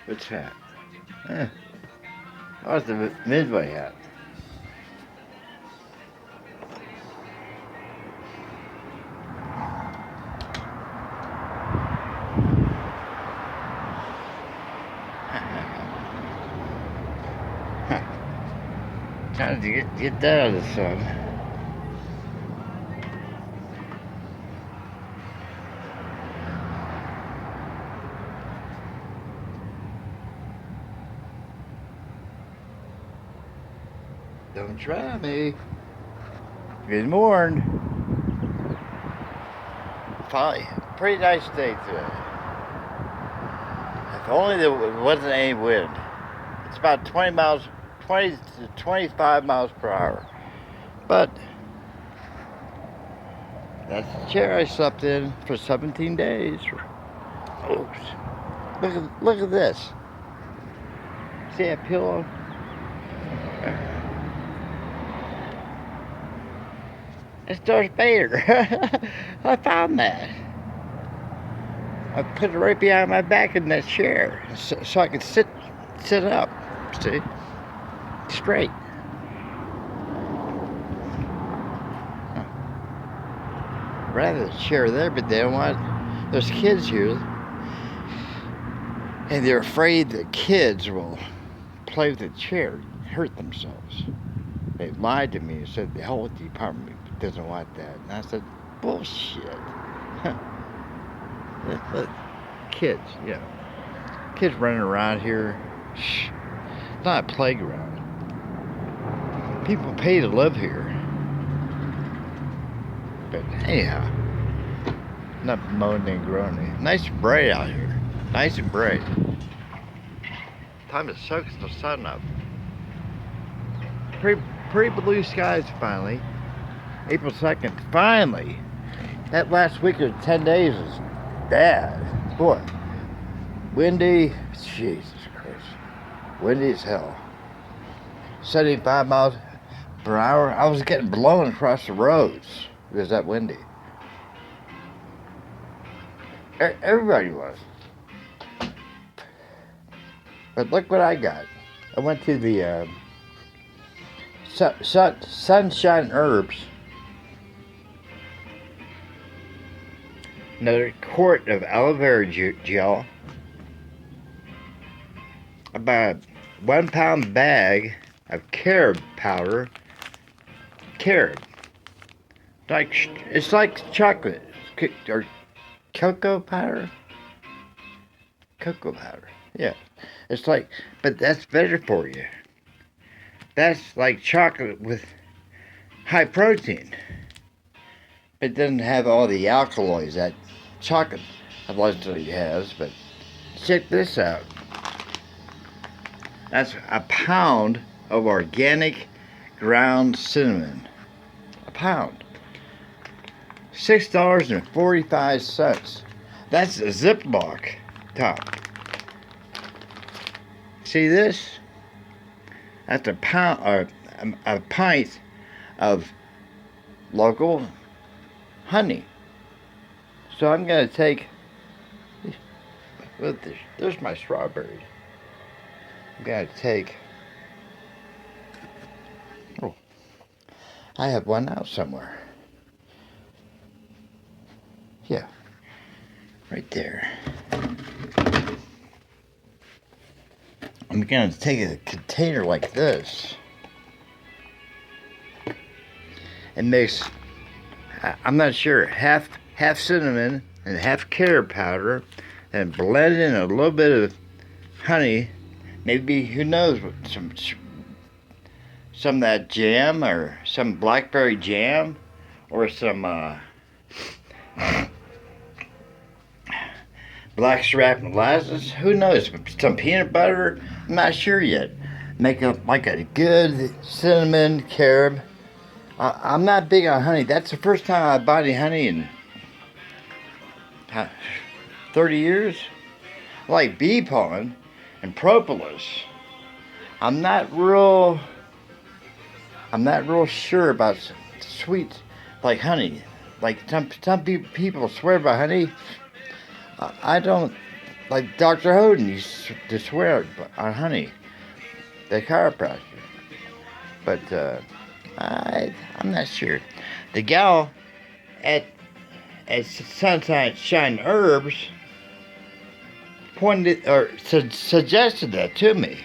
Which hat? Oh, it's the Midway hat. Trying to get that out of the sun. Don't try me. Good morning. Finally, pretty nice day today. If only there wasn't any wind. It's about 20 to 25 miles per hour. But that's the chair I slept in for 17 days. Oops. Look at this. See that pillow? It's Darth Vader. I found that. I put it right behind my back in that chair so I could sit up. See? Straight. Rather the chair there, but they don't want. There's kids here, and they're afraid that kids will play with the chair and hurt themselves. They lied to me and said the health department doesn't want that. And I said, bullshit. But kids, you know. Kids running around here. Shh. It's not a playground. People pay to live here. But anyhow, not moaning and groaning. Nice and bright out here. Nice and bright. Time to soak the sun up. Pretty blue skies finally. April 2nd, finally. That last week or 10 days was bad. Boy, windy, Jesus Christ. Windy as hell. 75 miles per hour. I was getting blown across the roads. It was that windy. Everybody was. But look what I got. I went to the Sunshine Herbs. Another quart of aloe vera gel. About a 1 pound bag of carob powder. Carob. It's like chocolate or cocoa powder. Cocoa powder. Yeah. It's like, but that's better for you. That's like chocolate with high protein. It doesn't have all the alkaloids that chocolate allegedly has, but check this out. That's a pound of organic ground cinnamon. A pound. $6.45. That's a Ziploc top. See this? That's a pound or a pint of local honey. So I'm gonna take. There's my strawberries. I'm gonna take. Oh, I have one out somewhere. Yeah, right there. I'm gonna take a container like this and mix. I'm not sure, half cinnamon and half carob powder, and blend in a little bit of honey. Maybe, who knows, some of that jam or some blackberry jam or some blackstrap molasses. Who knows? Some peanut butter. I'm not sure yet. Make like a good cinnamon carob. I'm not big on honey. That's the first time I bought any honey in 30 years. I like bee pollen and propolis. I'm not real sure about sweets like honey. Like some people swear by honey. I don't like Dr. Hoden used to swear on Honey, the chiropractor. But I'm not sure. The gal at Sunshine Herbs pointed or suggested that to me.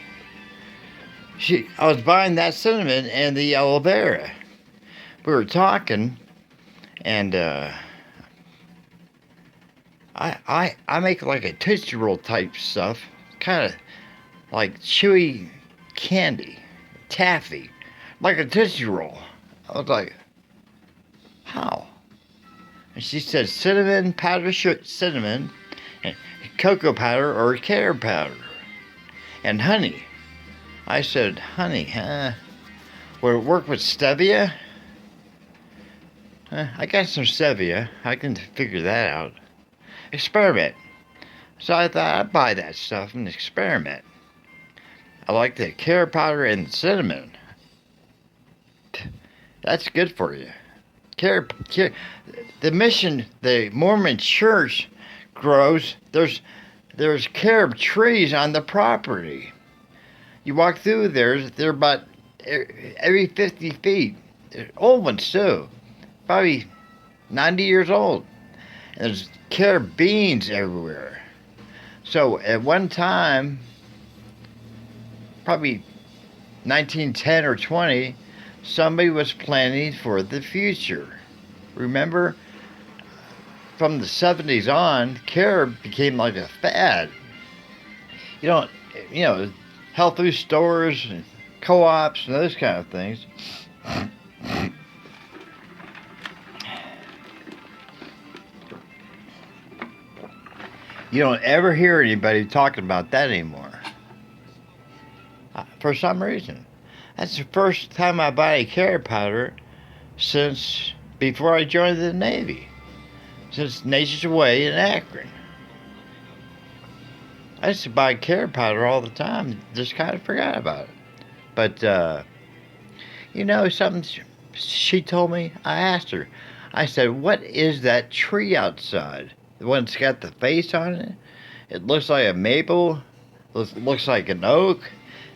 I was buying that cinnamon and the aloe vera. We were talking, and I make like a Tootsie Roll type stuff, kind of like chewy candy, taffy, like a Tootsie Roll. I was like, how? And she said cinnamon, powdered cinnamon, and cocoa powder or carrot powder, and honey. I said, honey, huh? Would it work with stevia? I got some stevia. I can figure that out. Experiment. So I thought I'd buy that stuff and experiment. I like the carrot powder and cinnamon. That's good for you. The mission, the Mormon church grows. There's carob trees on the property. You walk through there, they're about every 50 feet. They're old ones too, probably 90 years old. And there's carob beans everywhere. So at one time, probably 1910 or 20, somebody was planning for the future. Remember, from the 70s on, carob became like a fad. You know, health food stores and co-ops and those kind of things. You don't ever hear anybody talking about that anymore. For some reason. That's the first time I bought a carrot powder since before I joined the Navy. Since Nature's Way in Akron. I used to buy carrot powder all the time. Just kind of forgot about it. But, something she told me? I asked her. I said, what is that tree outside? The one that's got the face on it? It looks like a maple. It looks like an oak.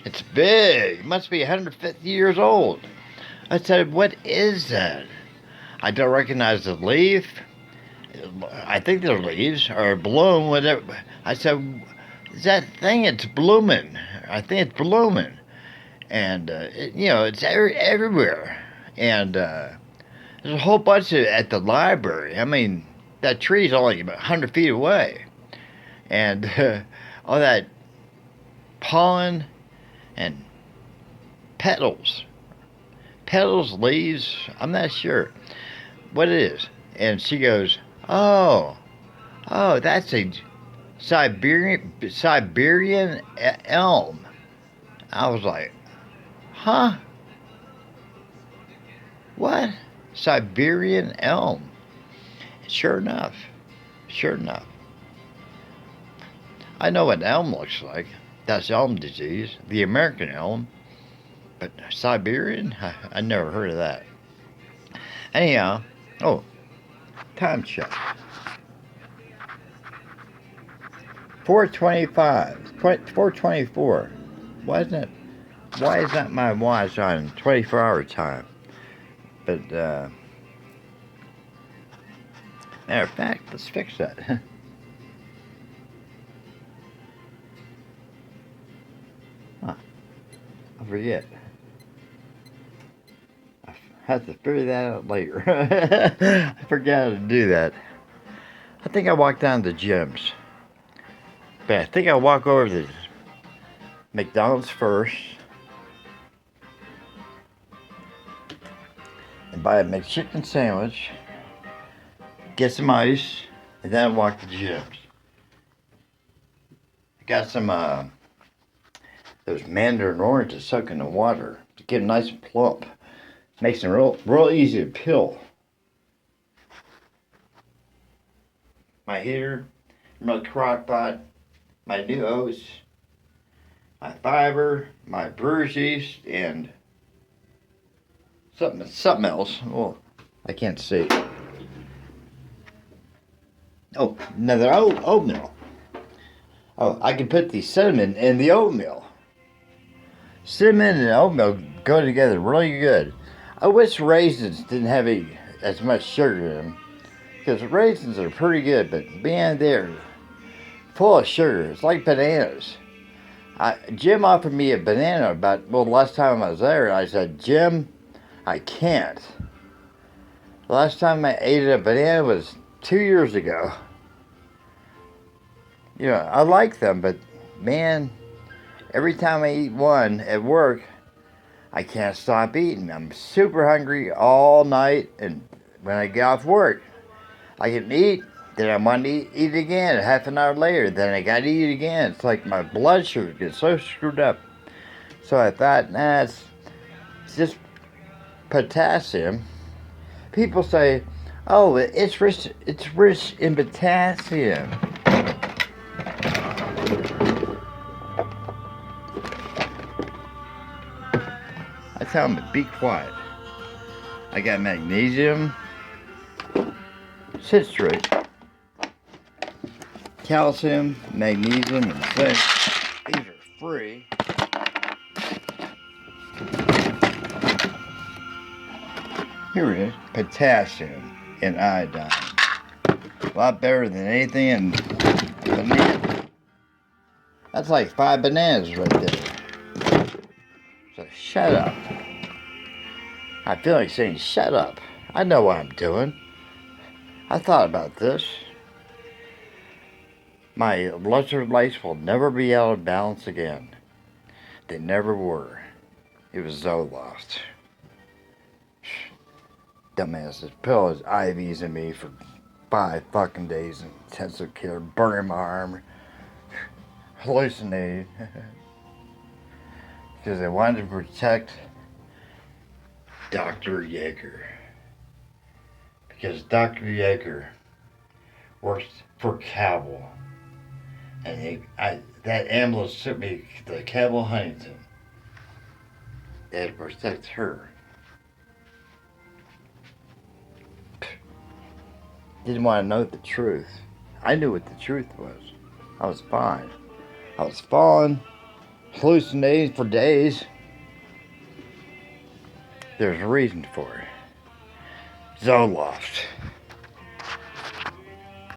It's big. It must be 150 years old. I said, what is that? I don't recognize the leaf. I think they're leaves or bloom, whatever. I said, that thing, it's blooming. I think it's blooming. And, it's everywhere. And there's a whole bunch at the library. I mean, that tree's only about 100 feet away. And all that pollen and petals, leaves, I'm not sure what it is. And she goes, oh, that's a Siberian elm. I was like, huh? What? Siberian elm. Sure enough. I know what elm looks like. That's elm disease, the American elm. But Siberian? I never heard of that. Anyhow, time check. 4:25, 4:24. Why is that my watch on 24-hour time? But, matter of fact, let's fix that. I forget. I have to figure that out later. I forgot how to do that. I think I walked down to the gyms. But I think I'll walk over to McDonald's first and buy a McChicken sandwich, get some ice, and then walk to the gyms. I got some those mandarin oranges soaked in the water to get them nice and plump. Makes them real easy to peel. My heater, my crock pot, my new oats, my fiber, my brewer's yeast, and something else. Well, I can't see. Oh, another oatmeal. Oh, I can put the cinnamon in the oatmeal. Cinnamon and oatmeal go together really good. I wish raisins didn't have as much sugar in them. Because raisins are pretty good, but man, they're full of sugar. It's like bananas. Jim offered me a banana the last time I was there, and I said, Jim, I can't. The last time I ate a banana was 2 years ago. You know, I like them, but man, every time I eat one at work, I can't stop eating. I'm super hungry all night, and when I get off work, I can eat, then I want to eat again. Half an hour later, then I got to eat again. It's like my blood sugar gets so screwed up. So I thought, nah, it's just potassium. People say, oh, it's rich in potassium. I tell them to be quiet. I got magnesium, citrate, calcium, magnesium, and zinc. These are free. Here it is, potassium and iodine. A lot better than anything in banana. That's like 5 bananas right there. So shut up. I feel like saying shut up. I know what I'm doing. I thought about this. My electrolytes will never be out of balance again. They never were. It was ZOLOFT. Dumbasses pill his IVs in me for 5 fucking days in intensive care, burning my arm, hallucinating. Because they wanted to protect Dr. Yeager. Because Dr. Yeager works for Cabell. And that ambulance took me to Cabell Huntington. They had to protect her. Didn't want to know the truth. I knew what the truth was. I was fine. I was falling, hallucinating for days. There's a reason for it. ZOLOFT.